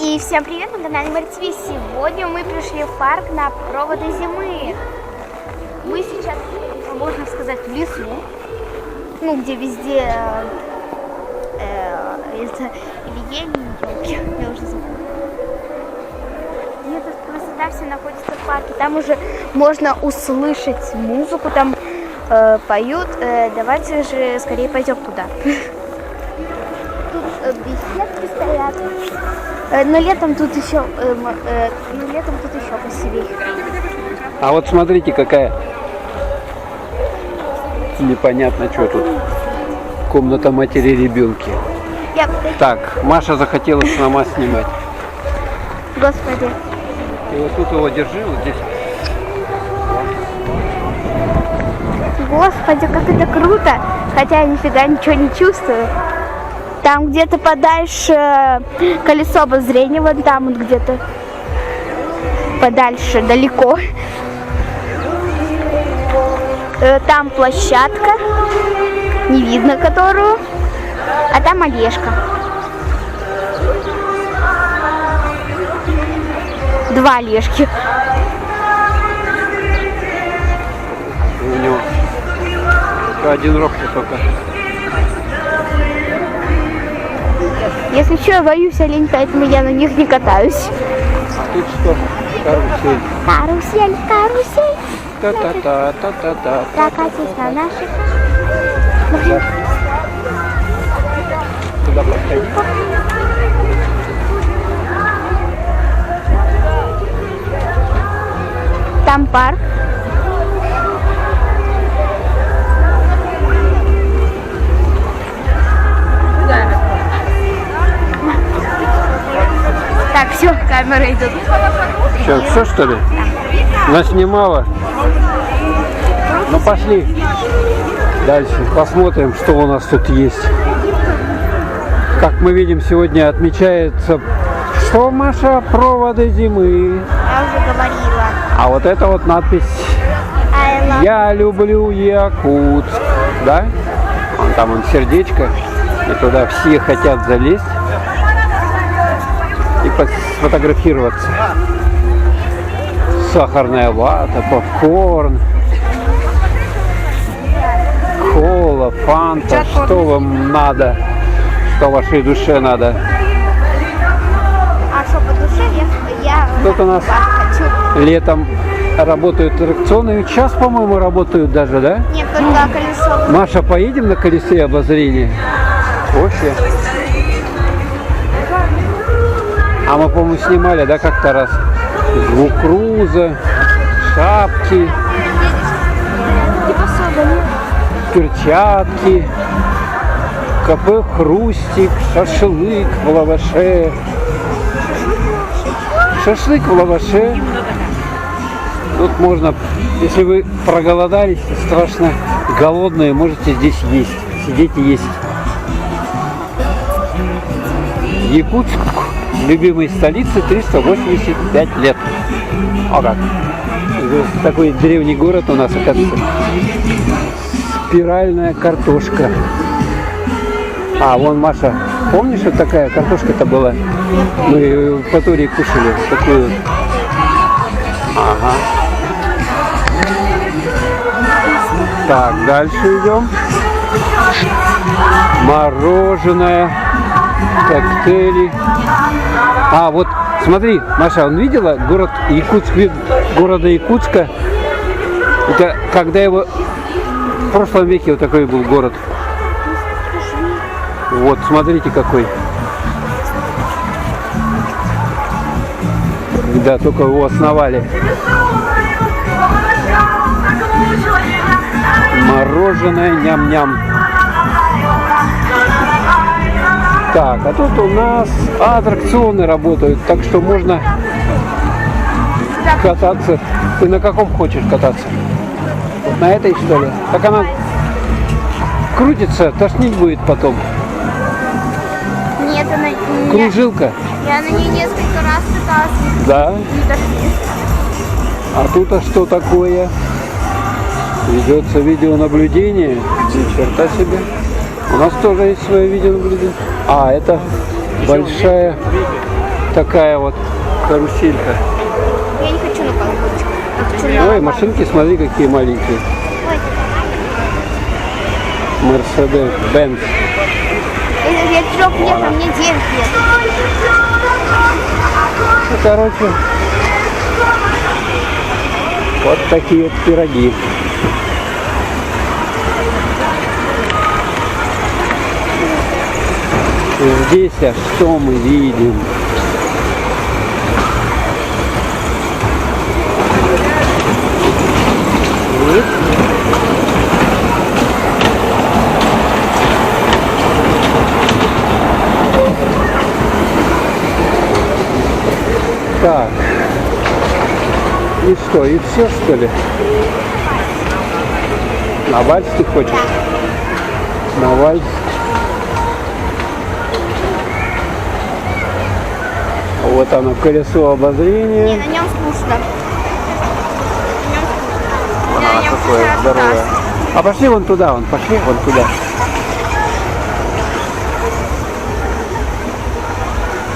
И всем привет, на канале Море ТВ. Сегодня мы пришли в парк на проводы зимы. Мы сейчас, можно сказать, в лесу. Ну, где везде это или ели, я уже забыла. И эта красота все находится в парке. Там уже можно услышать музыку, там поют. Давайте же скорее пойдем туда. Тут беседки стоят. Но летом тут еще красивее. А вот смотрите, какая непонятно, что тут. Комната матери и ребенка. Так, Маша захотела сама снимать. Господи. И вот тут его держи, вот здесь. Господи, как это круто. Хотя я нифига ничего не чувствую. Там где-то подальше колесо обозрения, вот там вот где-то подальше, далеко. Там площадка, не видно которую, а там Олежка. Два Олежки. У него один рог только. Если что, я боюсь олень, поэтому я на них не катаюсь. А тут что? Карусель. Карусель, карусель. Та-та-та-та-та-та. Прокатись на наших. Туда подходи. Там парк. Так, все, камера идет. Все, что ли? Наснимала? Ну пошли. Дальше посмотрим, что у нас тут есть. Как мы видим, сегодня отмечается, что, Маша, проводы зимы. Я уже говорила. А вот это вот надпись «Я люблю Якутск». Да? Вон там он сердечко. И туда все хотят залезть и сфотографироваться. Сахарная вата, попкорн, кола, фанта. Что вам надо? Что вашей душе надо? А что по душе я Тут у нас хочу. летом работают аттракционы. Час, по-моему, работают даже, да? Нет, только колесо. Маша, поедем на колесе обозрения? Вообще. А мы, по-моему, снимали, да, как-то раз. Звук круза, шапки, перчатки, КП «Хрустик», шашлык в лаваше. Шашлык в лаваше. Тут можно, если вы проголодались, страшно голодные, можете здесь есть. Сидеть и есть. Якутск, любимой столице, 385 лет. О как! Такой древний город у нас, оказывается. Спиральная картошка. А, вон, Маша, помнишь, вот такая картошка-то была? Мы в Патории кушали такую. Ага. Так, дальше идем. Мороженое, коктейли. А, вот, смотри, Маша, он видела город Якутск, вид города Якутска? Это когда его... В прошлом веке вот такой был город. Вот, смотрите какой. Да, только его основали. Мороженое, ням-ням. Так, а тут у нас аттракционы работают, так что можно кататься. Ты на каком хочешь кататься? Вот на этой, что ли? Так она крутится, тошнить будет потом. Нет, она... Кружилка. Я на ней несколько раз каталась. Да? Не тошнит. А тут что такое? Ведется видеонаблюдение. Ни черта себе. У нас тоже есть свое видеонаблюдение. А, это большая такая вот каруселька. Я не хочу на колокольчик. Я хочу на Ой, машинки, смотри, какие маленькие. Ой, Мерседес, Бенц. я 3 лет, а мне 9 лет. Ну, короче, вот такие вот пироги. Здесь, а что мы видим? Так. И что, и все, что ли? На вальс ты хочешь? На вальс. Вот оно, колесо обозрения. Не, на нем скучно. А, какое здоровое. А пошли вон туда, пошли вон туда.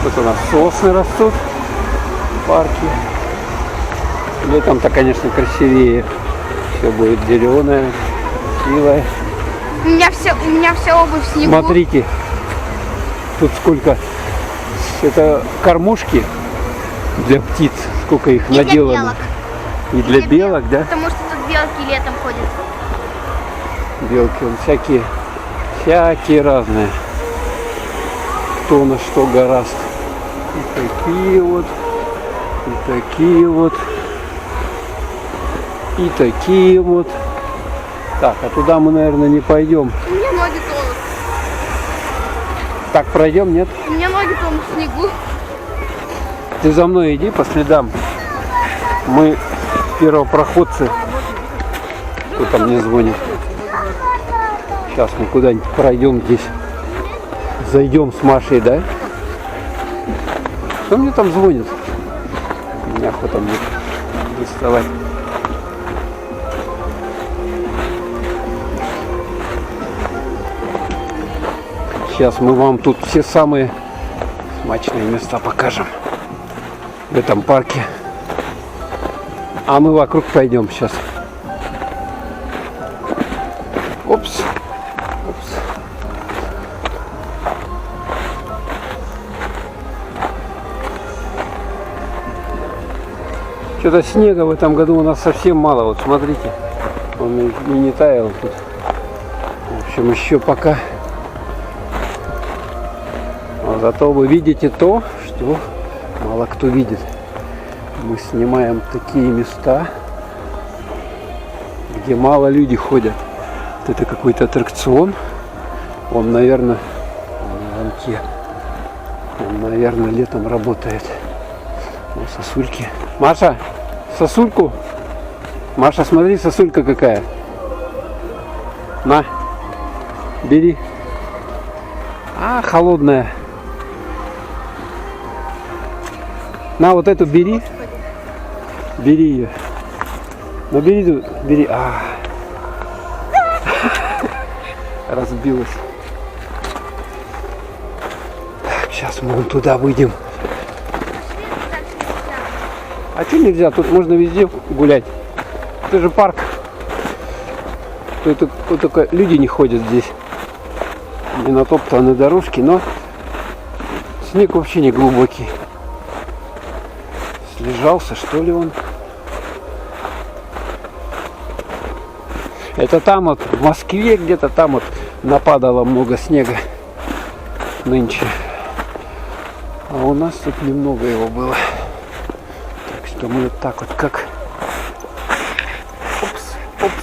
Тут у нас сосны растут в парке. Летом-то, конечно, красивее. Все будет зеленое, красивое. У меня вся обувь в снегу. Смотрите, тут сколько. Это кормушки для птиц, сколько их И для наделано. белок. И для белок, да? Потому что тут белки летом ходят. Белки, вон всякие разные. Кто на что гораст. И такие вот, и такие вот, и такие вот. Так, а туда мы, наверное, не пойдем. У меня ноги тонут. Так, пройдем, нет? У меня ноги тонут в снегу. Ты за мной иди по следам. Мы первопроходцы. Кто там мне звонит? Сейчас мы куда-нибудь пройдем здесь. Зайдем с Машей, да? Кто мне там звонит? Меня охота мне доставать. Сейчас мы вам тут все самые смачные места покажем в этом парке. А мы вокруг пойдем сейчас. Опс. Опс. Что-то снега в этом году у нас совсем мало. Вот смотрите. Он и не таял тут. В общем, еще пока. Но зато вы видите то, что мало кто видит. Мы снимаем такие места, где мало людей ходят. Вот это какой-то аттракцион. Он, наверное, на замке. Он, наверное, летом работает. Вот сосульки. Маша, сосульку. Маша, смотри, сосулька какая. На, бери. А, холодная. На, вот эту бери. Бери ее. Ну бери, бери. А. Разбилась. Так, сейчас мы вон туда выйдем. А что нельзя? Тут можно везде гулять. Это же парк. Тут только люди не ходят здесь. Не натоптаны дорожки, но снег вообще не глубокий. Слежался, что ли, он? Это там вот в Москве где-то там вот нападало много снега нынче. А у нас тут немного его было. Так что мы вот так вот как... Опс, опс,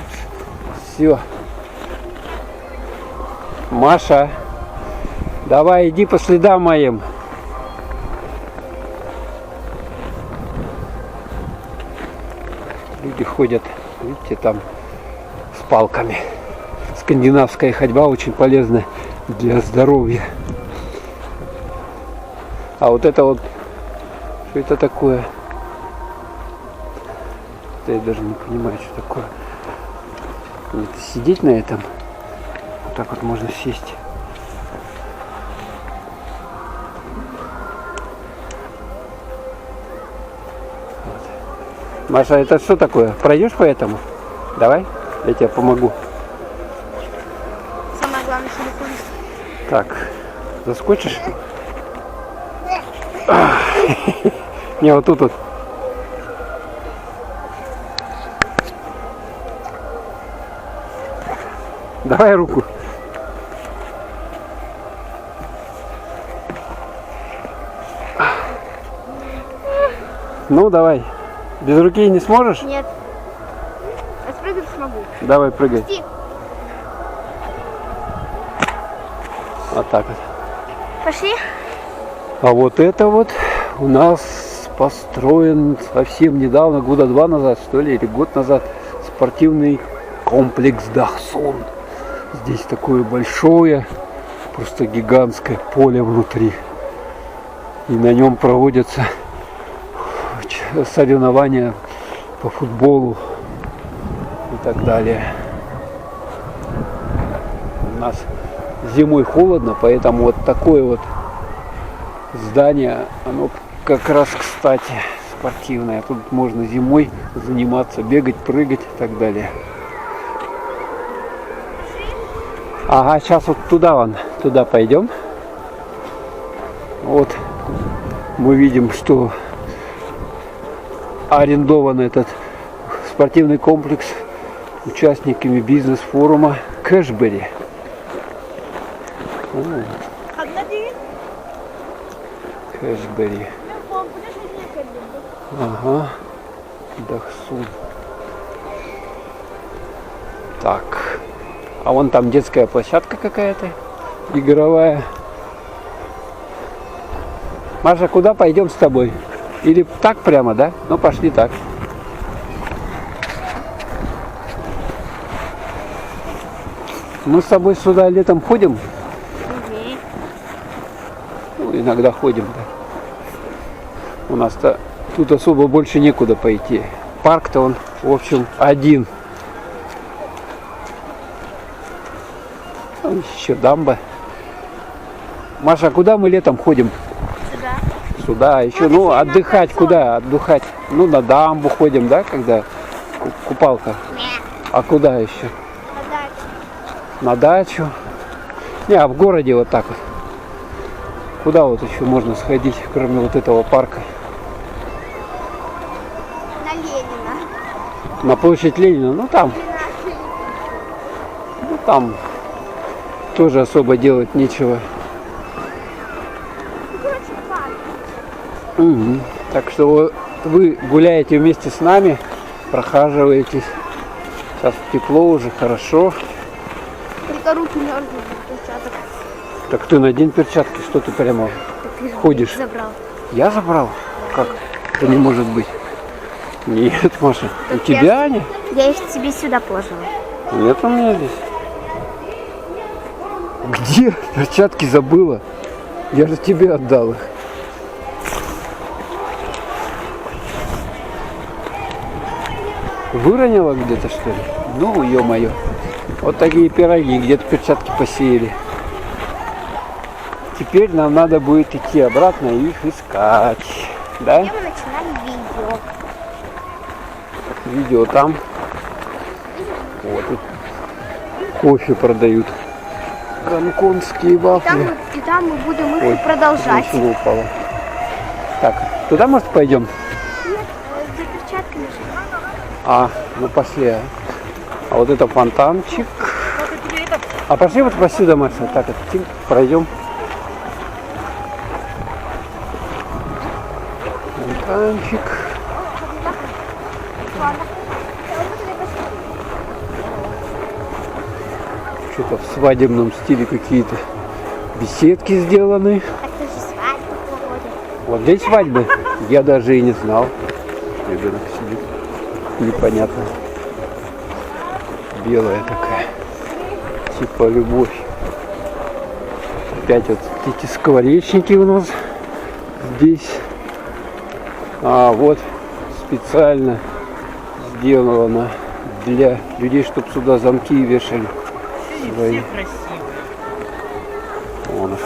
опс. Все. Маша, давай иди по следам моим. Люди ходят, видите, там с палками. Скандинавская ходьба очень полезна для здоровья. А вот это вот, что это такое? Я даже не понимаю, что такое. Это сидеть на этом? Вот так вот можно сесть. Маша, это что такое? Пройдешь по этому? Давай, я тебе помогу. Самое главное, телефон. Так, заскочишь? Не, вот тут вот. Давай руку. Ну, давай. Без руки не сможешь? Нет. А спрыгнуть смогу. Давай, прыгай. Пусти. Вот так вот. Пошли. А вот это вот у нас построен совсем недавно, года 2 назад, что ли, или год назад, спортивный комплекс Дахсун. Здесь такое большое, просто гигантское поле внутри. И на нем проводятся соревнования по футболу и так далее. У нас зимой холодно, поэтому вот такое вот здание, оно как раз кстати спортивное. Тут можно зимой заниматься, бегать, прыгать и так далее. Ага, сейчас вот туда пойдем. Вот мы видим, что арендован этот спортивный комплекс участниками бизнес-форума Кэшбери. Кэшбери. Ага. Дахсун. Так. А вон там детская площадка какая-то. Игровая. Маша, куда пойдем с тобой? Или так прямо, да? Ну, пошли так. Мы с тобой сюда летом ходим? Ну, иногда ходим, да. У нас-то тут особо больше некуда пойти. Парк-то он, в общем, один. Там еще дамба. Маша, куда мы летом ходим? Сюда. Сюда, еще, ну, отдыхать куда? Отдыхать. Ну, на дамбу ходим, да, когда купалка. А куда еще? На дачу. Не, а в городе вот так вот. Куда вот еще можно сходить, кроме вот этого парка? На Ленина. На площадь Ленина, ну там тоже особо делать нечего. Угу. Так что вы гуляете вместе с нами, прохаживаетесь. Сейчас тепло уже, хорошо. Только руки мерзнут в перчатках. Так ты надень перчатки, что ты прямо ходишь? Забрал. Я забрал? Как? Это не может быть. Нет, Маша, у Так тебя они? Я их тебе сюда положила. Нет у меня здесь. Где? Перчатки забыла. Я же тебе отдал их. Выронила где-то, что ли? Ну, ё-моё. Вот такие пироги, где-то перчатки посеяли. Теперь нам надо будет идти обратно и их искать. Да? Где мы начинали видео? Видео там. Вот тут кофе продают. Гонконгские вафли. И там мы будем их Ой, продолжать. ничего упало. Так, туда, может, пойдем? Нет, за перчатками же. А, ну пошли. А вот это фонтанчик. А пошли вот посюда, Маша. Так, вот, пройдем. Фонтанчик. Что-то в свадебном стиле какие-то беседки сделаны. Так ты же свадьбу проводишь. Вот здесь свадьбы. Я даже и не знал. Ребенок сидит. Непонятно. Белая такая. Типа любовь. Опять вот эти скворечники у нас здесь. А вот специально сделано для людей, чтобы сюда замки вешали. Свои. Вон,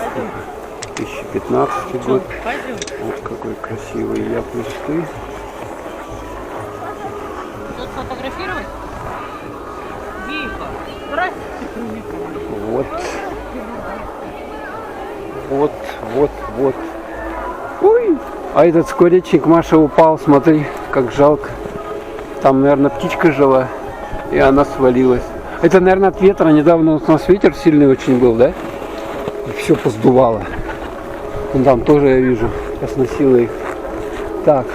2015 год. Вот какой красивый яблочный. Фотографировать? Вика. Вот. Вот. Ой! А этот скворечник, Маша, упал, смотри, как жалко. Там, наверное, птичка жила, и она свалилась. Это, наверное, от ветра. Недавно у нас ветер сильный очень был, да? И все поздувало. Вон там тоже я вижу, сносило их. Так,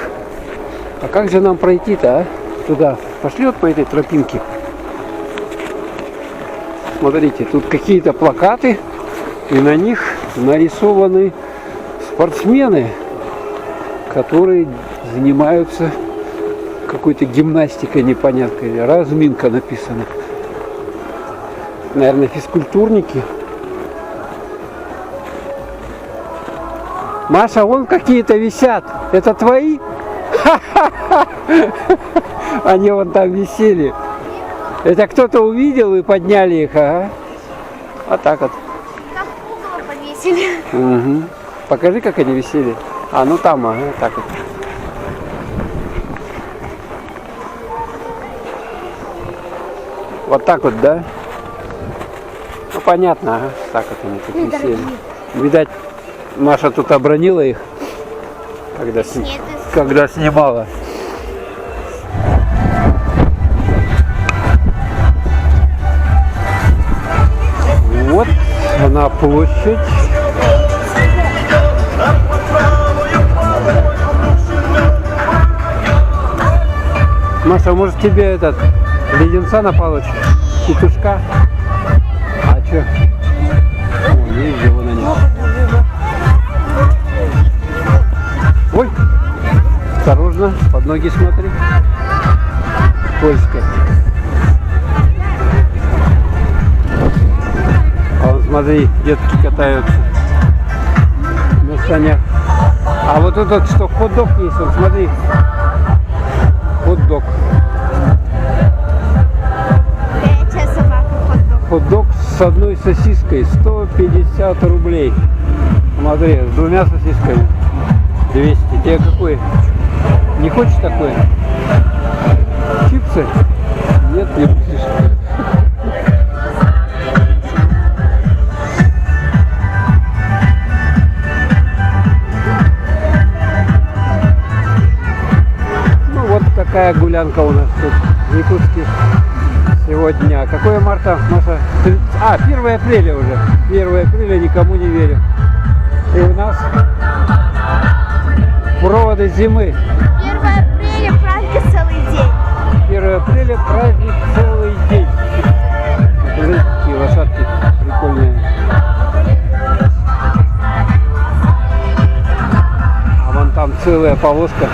а как же нам пройти-то, а? Туда. Пошли вот по этой тропинке. Смотрите, тут какие-то плакаты, и на них нарисованы спортсмены, которые занимаются какой-то гимнастикой непонятной. Разминка написана. Наверное, физкультурники. Маша, вон какие-то висят. Это твои? Они вон там висели. Это кто-то увидел и подняли их, ага. Вот так вот. На пугало повесили. Угу. Покажи, как они висели. А, ну там, ага, так вот. Вот так вот, да? Ну понятно, ага. Так вот они тут висели. Видать, Маша тут обронила их, когда снимала. Вот она площадь. Маша, может тебе этот леденца на палочку? Петушка? А чё? О, видишь, вон они. Ой, осторожно, под ноги смотри. Скользко. А вон смотри, детки катаются на санях. А вот этот что, хот-дог есть, вот смотри. Хот-дог. Хот-дог с одной сосиской 150 рублей. Смотри, с двумя сосисками 200. Тебе какой? Не хочешь такой? Чипсы? Нет, не будешь. Ну вот такая гулянка у нас тут в Якутске сегодня. Какое марта, Маша? 1 апреля уже. 1 апреля, никому не верю. И у нас проводы зимы. 1 апреля праздник целый день. 1 апреля праздник целый день. Смотрите, какие лошадки прикольные. А вон там целая повозка.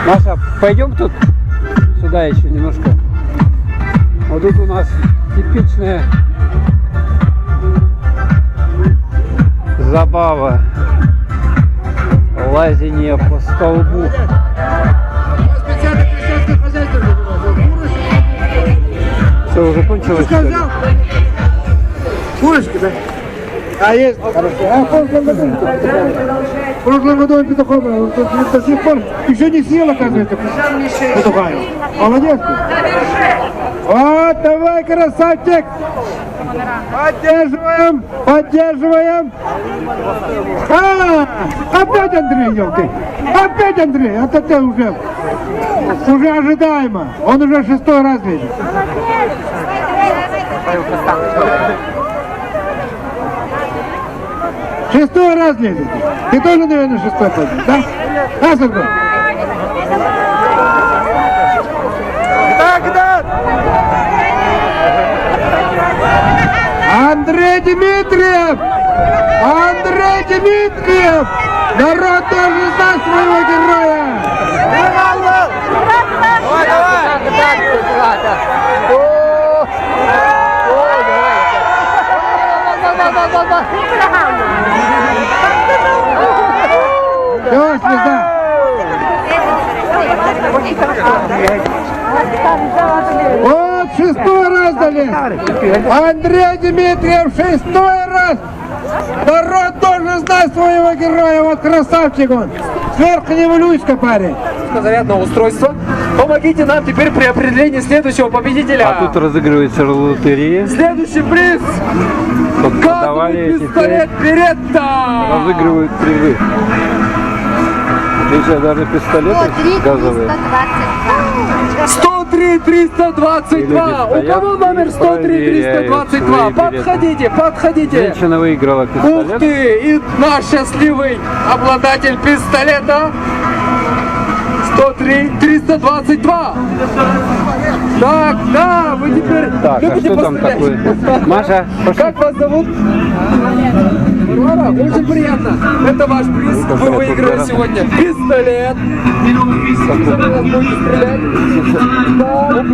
Маша, пойдем тут сюда еще немножко. Вот тут у нас типичная забава. Лазение по столбу. Все, уже кончилось, что ли? Курочки, да? А есть? Хорошо. А в прошлом году он петухом до сих пор еще не съел, оказывается, петуха. Молодец ты. Вот, давай, красавчик. Поддерживаем, поддерживаем. Опять Андрей, елки. Опять Андрей, это ты уже ожидаемо. Он уже 6-й раз лезет. Шестой раз лезет. Ты тоже, наверное, 6-й пойдешь, да? Да, Сергей? Так. Андрей Дмитриев! Андрей Дмитриев! Народ должен знать своего героя! Все, звезда! Вот 6-й раз залез! Андрей Дмитриев 6-й раз! Народ должен знать своего героя! Вот красавчик он! Сверху него Люська, парень! Зарядного устройства Помогите нам теперь при определении следующего победителя. А тут разыгрывается лотерея. Следующий приз. Вот продавали Газовый эти пистолет Беретта. разыгрывают призы. Здесь даже пистолеты газовые. 103 322. У кого номер 103 322? Подходите, подходите. Женщина выиграла Ух пистолет. ты! И наш счастливый обладатель пистолета 103 322. Так, да, вы теперь Так, а любите что там пострелять? такое? Маша, пошли. Как вас зовут? Варвара, очень приятно. Это ваш приз. Вы выиграли сегодня пистолет. Будете стрелять? Да.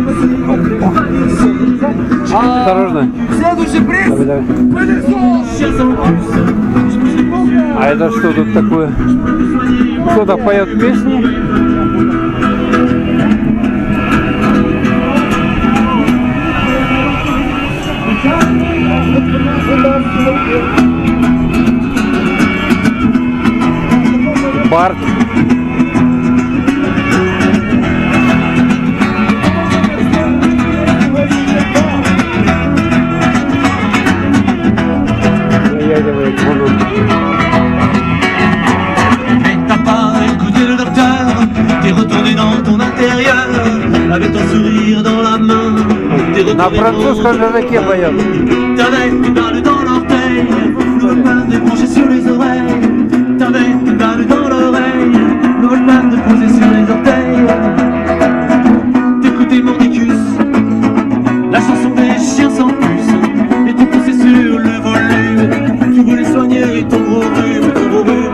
Осторожно. Следующий приз. Давай. Пылесос. А это что тут такое? Кто-то поет песни? Барт. Наяривает воду. Mais t'as pas écouté le docteur, t'es retourné dans ton intérieur, avec ton sourire dans la main, t'es На retourné французском языке поет. T'avais une balle dans l'orteil, nouvelle balle débranchée sur les oreilles. T'avais une balle dans l'oreille, nouvelle balle déposée sur les orteils. T'écoutais Mordicus, la chanson des chiens sans puce, et tu poussais sur le volume. Tu voulais soigner ton gros rhume, ton gros rhume.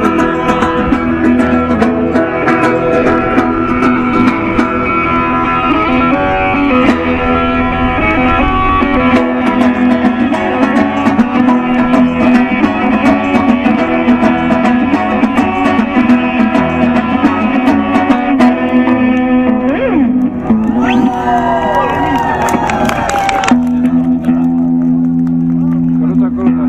Круто, круто.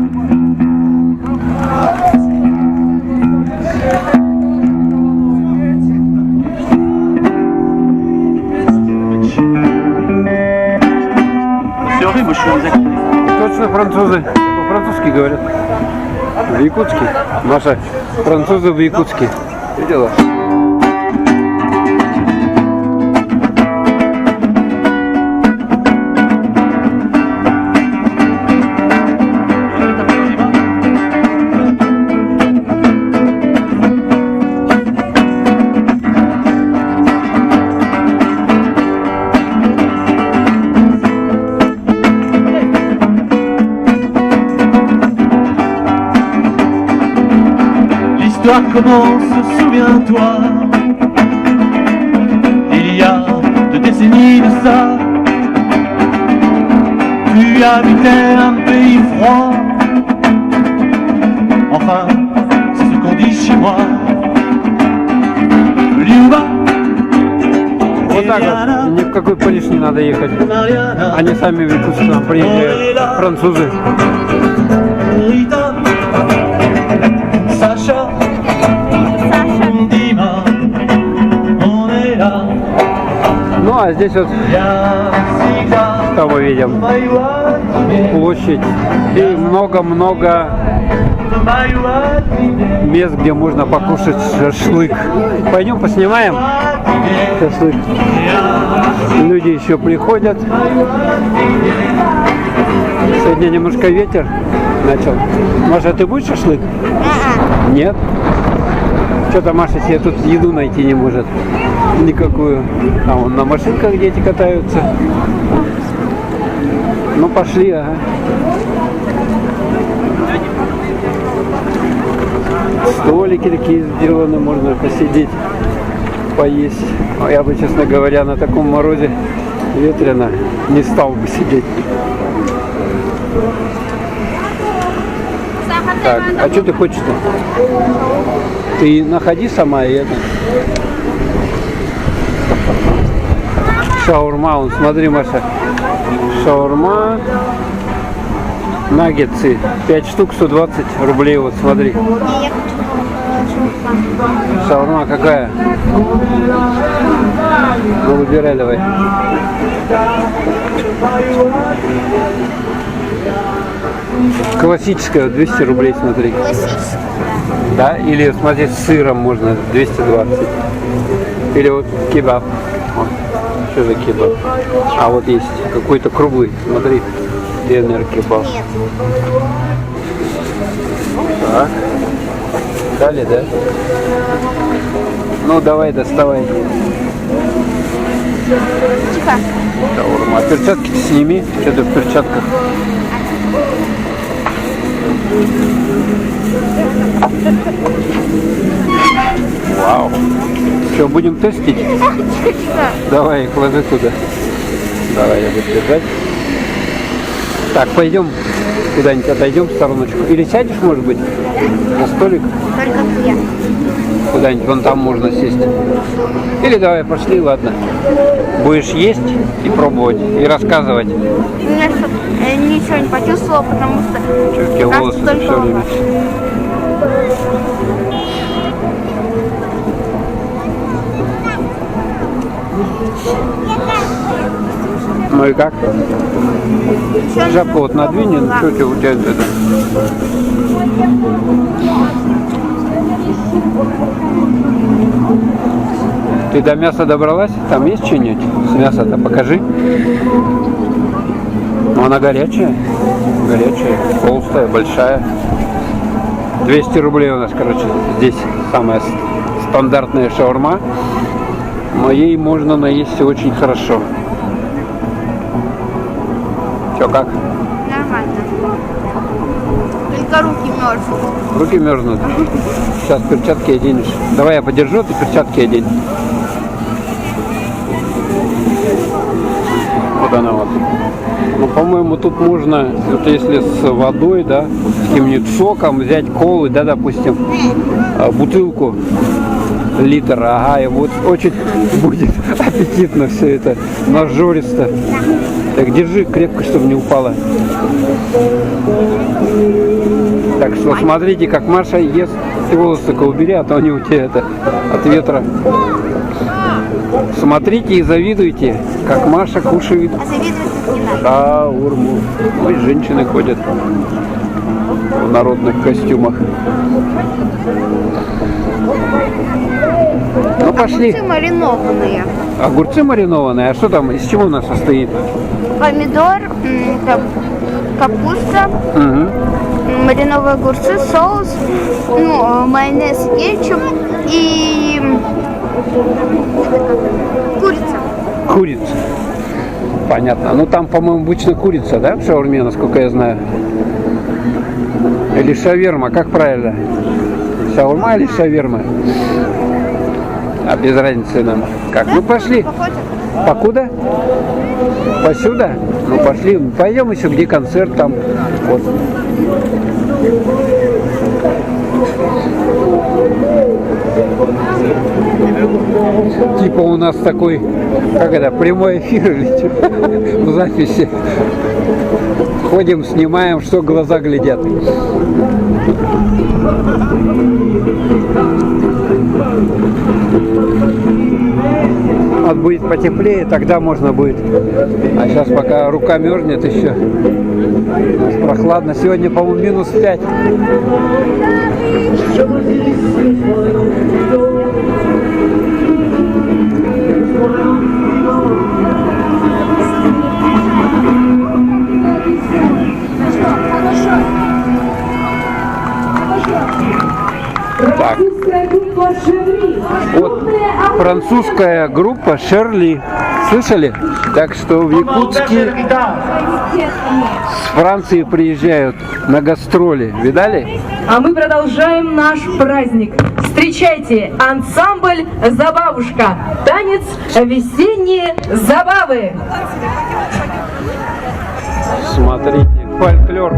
Точно французы. По-французски говорят. В Якутске. Маша, французы в Якутске. Видела? L'histoire commence, souviens-toi. Il y a 2 décennies de ça, tu habitais un pays froid. Enfin, c'est ce qu'on dit chez moi. Liuba, Вот так вот. Ни в какой Париж не надо ехать. Mariana, Они сами в Якутск нам приезжают. Французы. Rita, Sacha, Dima, on est là. Ну а здесь вот, Я всегда что мы видим, твою отмену, площадь и много-много твою отмену. мест, где можно покушать шашлык. Пойдем поснимаем шашлык. Люди еще приходят. Сегодня немножко ветер начал. Маша, ты будешь шашлык? Нет? Что-то Маша себе тут еду найти не может. Никакую. А вон на машинках дети катаются. Ну пошли, ага. Столики такие сделаны, можно посидеть, поесть. А я бы, честно говоря, на таком морозе ветрено не стал бы сидеть. Так, а что ты хочешь-то? Ты находи сама и это. Шаурма, вон, смотри, Маша. Шаурма. Наггетсы. 5 штук, 120 рублей, вот смотри. Не, я хочу. Шаурма какая? Ну, выбирай давай. Классическая, 200 рублей, смотри. Классическая. Да? Или, смотри, с сыром можно 220. Или вот кебаб. Вот. Что за кебаб? А вот есть какой-то круглый, смотри. Денер кебаб. Нет. Так. Далее, да? Ну, давай, доставай. Тихо. Шаурма. А перчатки сними. Что ты в перчатках? Вау. Что, будем тестить? Давай их ложи туда. Давай, я буду держать. Так, пойдем куда-нибудь отойдем в стороночку. Или сядешь, может быть, на столик? Только две. Куда-нибудь вон там можно сесть. Или давай, пошли, ладно. Будешь есть и пробовать, и рассказывать. Я ничего не почувствовала, потому что Что, у тебя нас волосы только все время? лаваш. Ну и как? Жабку вот надвинь, что у тебя это? Ты до мяса добралась? Там есть что-нибудь? С мяса-то покажи. Ну, она горячая. Горячая, толстая, большая. 200 рублей у нас, короче, здесь самая стандартная шаурма. Но ей можно наесть очень хорошо. Че, как? Нормально. Только руки мерзнут. Руки мерзнут. Сейчас перчатки оденешь. Давай я подержу, ты перчатки одень. Вот она вот. Ну, по-моему, тут можно, вот если с водой, да, с каким-нибудь соком взять колы, да, допустим, бутылку, литр, ага, и вот очень будет аппетитно все это, нажористо. Так, держи крепко, чтобы не упала. Так что смотрите, как Маша ест. Ты волосы только убери, а то они у тебя это от ветра. Смотрите и завидуйте, как Маша кушает. А завидовать не надо. Шаурму. Ой, женщины ходят в народных костюмах. Ну пошли. Огурцы маринованные. Огурцы маринованные. А что там? Из чего у нас состоит? Помидор, капуста, Угу. маринованные огурцы, соус, ну, майонез, кетчуп и курица. Курица. Понятно. Ну там, по-моему, обычно курица, да, в шаурме, насколько я знаю. Или шаверма, как правильно? Шаурма или шаверма? А без разницы нам. Как? Ну пошли. Походит? Покуда? Посюда? Ну пошли. Пойдем еще, где концерт там. Вот. Типа у нас такой, как это, прямой эфир или что? В записи. Ходим, снимаем, что глаза глядят. Вот будет потеплее, тогда можно будет. А сейчас пока рука мерзнет еще. У нас прохладно. Сегодня, по-моему, -5. Так. Вот французская группа Шерли. Слышали? Так что в Якутске с Франции приезжают на гастроли. Видали? А мы продолжаем наш праздник. Встречайте ансамбль «Забавушка». Танец «Весенние забавы». Смотрите, фольклор.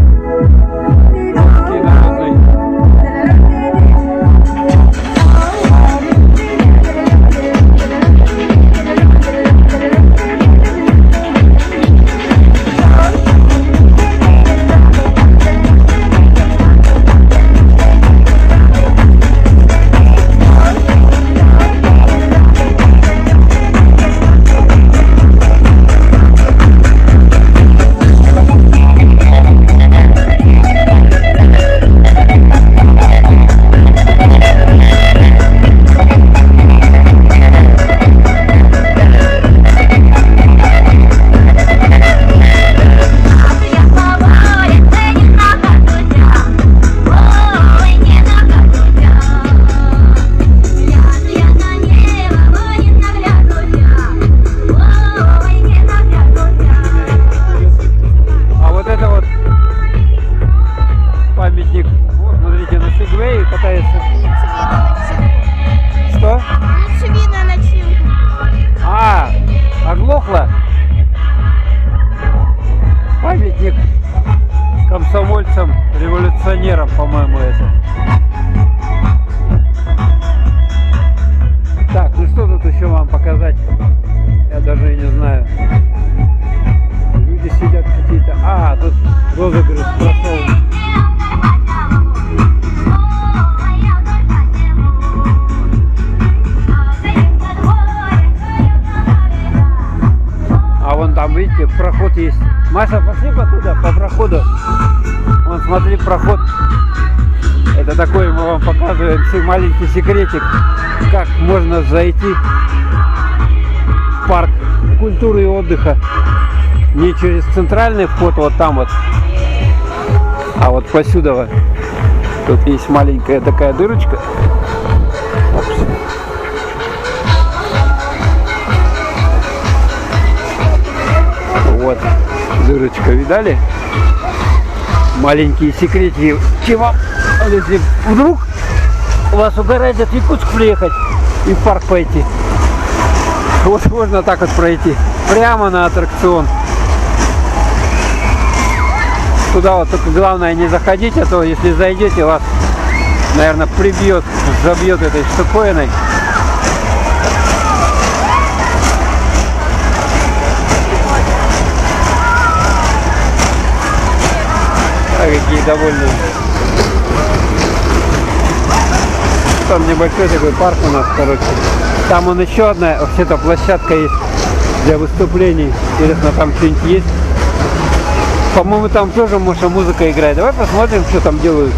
показать. Я даже и не знаю. Люди сидят какие-то. А, тут розыгрыш прошел. А вон там, видите, проход есть. Маша, пошли туда, по проходу. Вон, смотри, проход. Это такой, мы вам показываем маленький секретик, как можно зайти в парк культуры и отдыха. Не через центральный вход, вот там вот, а вот посюда. Тут есть маленькая такая дырочка. Опс. Вот дырочка, видали? Маленькие секретики. Чего? Если вдруг вас угораздит в Якутск приехать и в парк пойти, вот можно так вот пройти прямо на аттракцион. Туда вот только главное не заходить, а то если зайдете, вас, наверное, прибьет, забьет этой штуковиной. А какие довольные. Там небольшой такой парк у нас, короче. Там он еще одна, вообще-то площадка есть для выступлений. Интересно, там что-нибудь есть? По-моему, там тоже, может, музыка играет. Давай посмотрим, что там делают.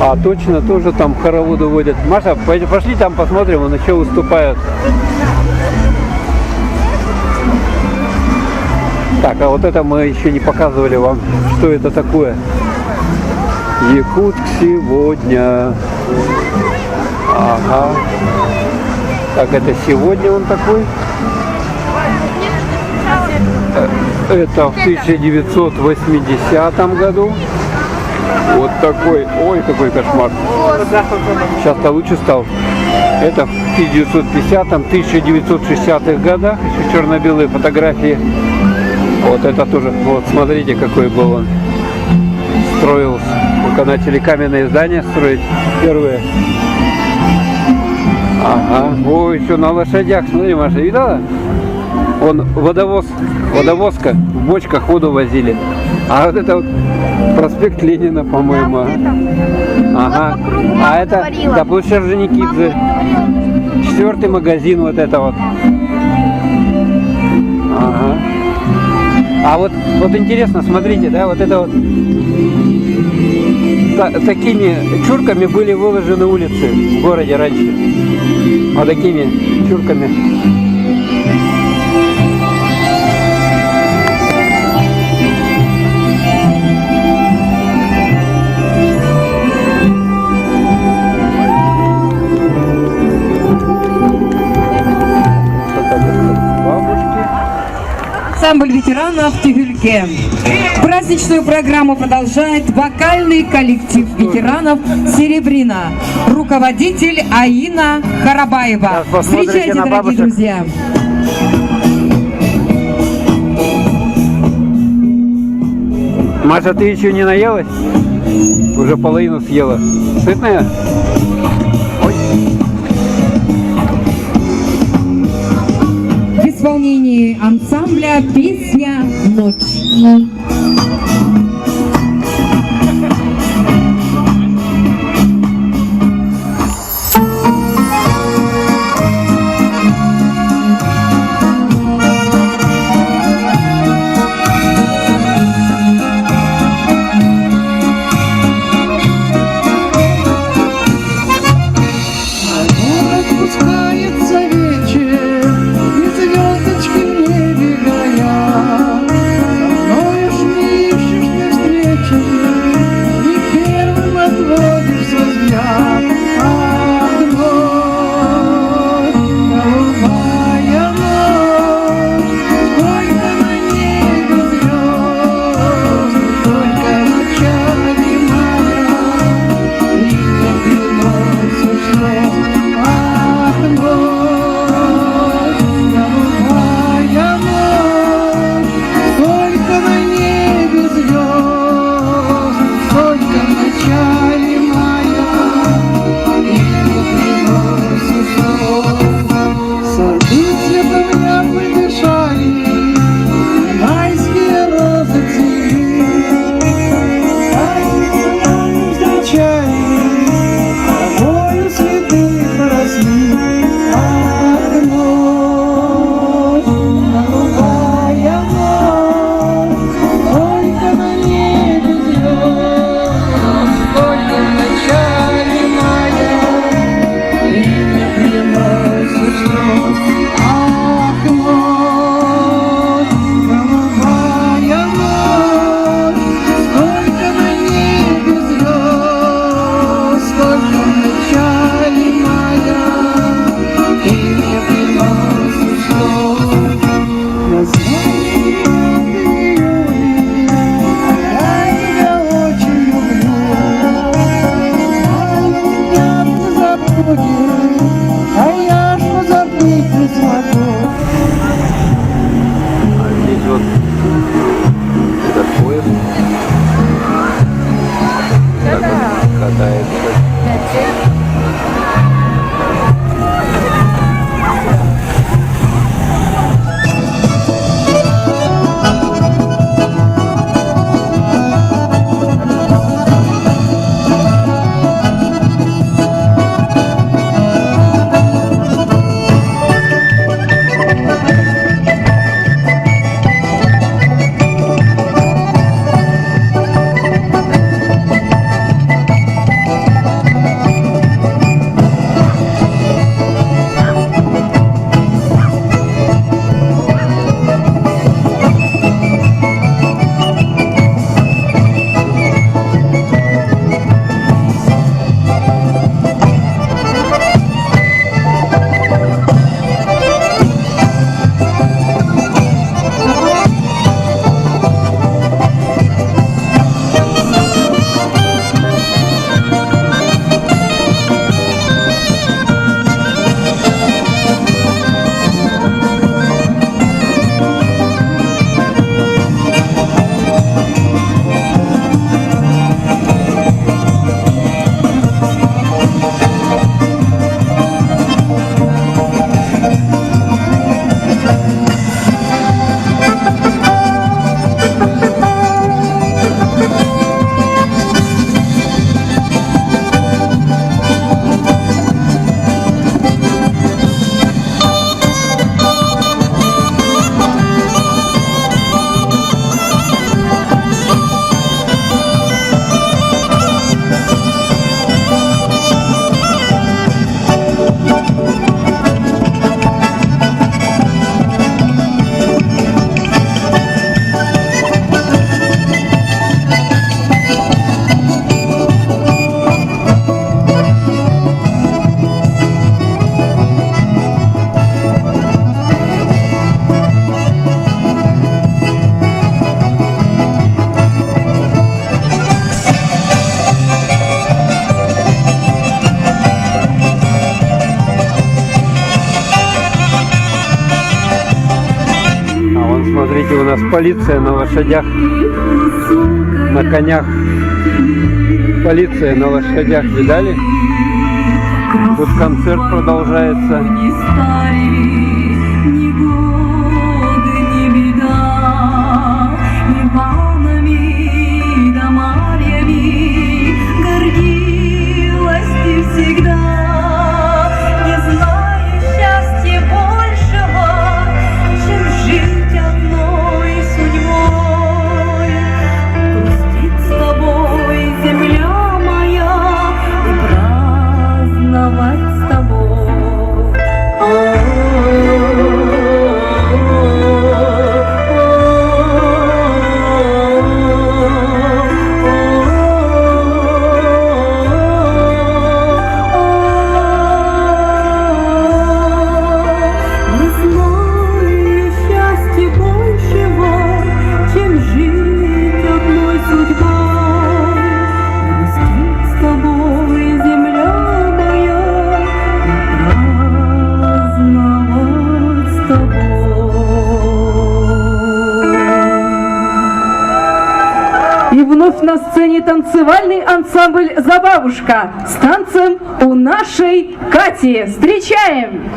А, точно, тоже там хороводы водят. Маша, пошли там посмотрим, он еще выступает. Так, а вот это мы еще не показывали вам, что это такое. Якутск сегодня. Ага. Так, это сегодня он такой. Это в 1980 году. Вот такой. Ой, какой кошмар. Сейчас-то лучше стал. Это в 1950-м, 1960-х годах. Еще черно-белые фотографии. Вот это тоже. Вот, смотрите, какой был он. Строился. Только начали каменные здания строить первые. Ага. Ой, еще на лошадях. Смотри, Маша, видала? Он водовозка, в бочках воду возили. А вот это вот проспект Ленина, по-моему. Ага. А это, да, площадь Орджоникидзе. 4-й магазин, вот это вот. Ага. А вот интересно, смотрите, да, вот это вот такими чурками были выложены улицы в городе раньше. Вот такими чурками. Ансамбль ветеранов Тюгюльке. Праздничную программу продолжает вокальный коллектив ветеранов «Серебрина». Руководитель Аина Харабаева. Встречайте, дорогие друзья. Маша, ты еще не наелась? Уже половину съела. Сытная? Ой. В исполнении ансамбля «Песня «Ночь». нас полиция на лошадях, на конях. Полиция на лошадях, видали? Тут концерт продолжается. Ни стари, ни годы, ни беда, Иванами да Марьями гордилась ты всегда, не зная счастья большего, чем жить одной судьбой. Грустит с тобой земля моя и праздновать с тобой. Не знаю счастья большего, чем жить одной судьбой. Грустит с тобой земля моя и праздновать с тобой. И вновь на сцене танцевальный ансамбль «Забавушка» с танцем у нашей Кати. Встречаем!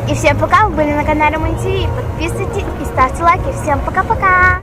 И всем пока, вы были на канале Мон ТВ. Подписывайтесь и ставьте лайки. Всем пока-пока!